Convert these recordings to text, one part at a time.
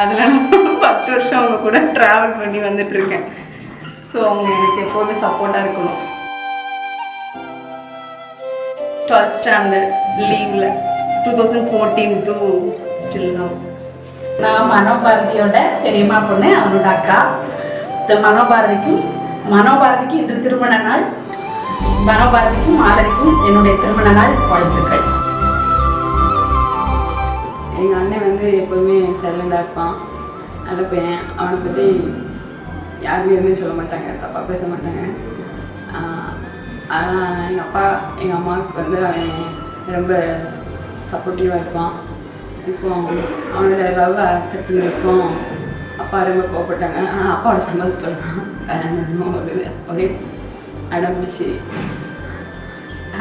அதில் நான் 10 வருஷம் அவங்க கூட ட்ராவல் பண்ணி வந்துட்டுருக்கேன். ஸோ அவங்க எனக்கு எப்போதுமே சப்போர்ட்டாக இருக்கணும். 12th ஸ்டாண்டர்ட் லீவில் 2014 டு ஸ்டில் நவ். நான் மனோபாரதியோட பெரியம்மா பொண்ணு, அவனோட அக்கா. மனோபாரதிக்கு இன்று திருமண நாள். மனோபாரதிக்கும் மாலதிக்கும் என்னுடைய திருமண நாள் வாழ்த்துக்கள். எங்கள் அண்ணன் வந்து எப்போதுமே சைலண்டாக இருப்பான், நல்ல பையன். அவனை பற்றி யாருமே எதுவுமே சொல்ல மாட்டாங்க, தப்பாக பேச மாட்டாங்க. ஆனால் எங்கள் அம்மாவுக்கு வந்து அவன் ரொம்ப சப்போர்ட்டிவாக இருப்பான். இப்போ அவனோட லவ் அக்செப்ட் பண்ணியிருக்கோம். அப்பா ரொம்ப கோவப்பட்டாங்க, ஆனால் அப்பாவோட சம்மதத்தோடு தான் ஒரே அடம்பிச்சு.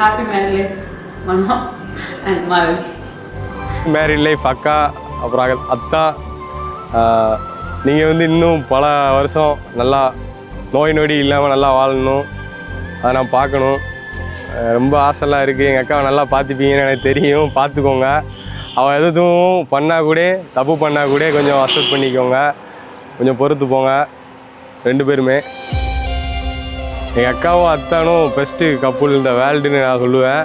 Happy married life Mano and Malathi. Married life அக்கா, அப்புறம் அத்தா. நீங்கள் வந்து இன்னும் பல வருஷம் நல்லா நோய் நொடி இல்லாமல் நல்லா வாழணும், அதை நான் பார்க்கணும். ரொம்ப ஆசைலாம் இருக்குது. எங்கள் அக்காவை நல்லா பார்த்துப்பீங்கன்னு எனக்கு தெரியும், பார்த்துக்கோங்க. அவள் எதுவும் பண்ணால் கூட, தப்பு பண்ணால் கூட கொஞ்சம் அக்செப்ட் பண்ணிக்கோங்க, கொஞ்சம் பொறுத்து போங்க 2 பேருமே. எங்கள் அக்காவும் அத்தானும் பெஸ்ட்டு கப்புள் இந்த வேர்ல்டுன்னு நான் சொல்லுவேன்.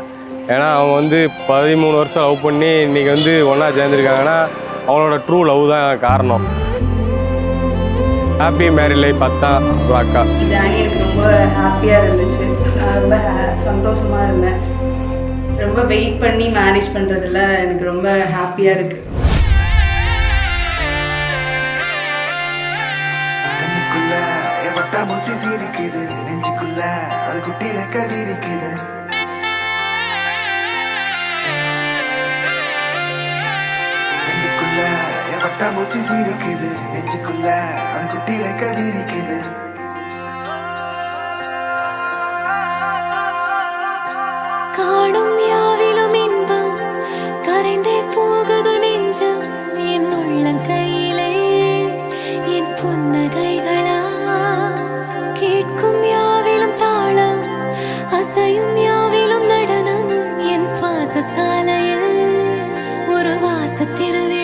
ஏன்னா அவங்க வந்து 13 வருஷம் லவ் பண்ணி இன்றைக்கி வந்து ஒன்றா சேர்ந்துருக்காங்கன்னா அவங்களோட ட்ரூ லவ் தான் காரணம். ஹாப்பி மேரிட் லைஃப் அத்தா அப்புறம் அக்கா. ஜானி எனக்கு ரொம்ப ஹாப்பியாக இருந்துச்சு. நான் ரொம்ப சந்தோஷமாக இருந்தேன். ரொம்ப வெயிட் பண்ணி மேனேஜ் பண்ணுறதுல எனக்கு ரொம்ப ஹாப்பியாக இருக்குது. கண்ணுக்குள்ள எவட்டா மூச்சு சீரிக்குது, நெஞ்சுக்குள்ள அது குட்டி ரெக்க விரிக்குது. கண்ணுக்குள்ள எவட்டா மூச்சு சீரிக்குது, நெஞ்சுக்குள்ள அது குட்டி ரெக்க விரிக்குது. காணும் யாவிலும் இன்பம் கரைந்தே போகுது நெஞ்சம், என் உள்ளங்கையிலே என் புன்னகைகளா. கேட்கும் யாவிலும் தாளம், அசையும் யாவிலும் நடனம், என் சுவாச சாலையில் ஒரு வாச திருவிழா.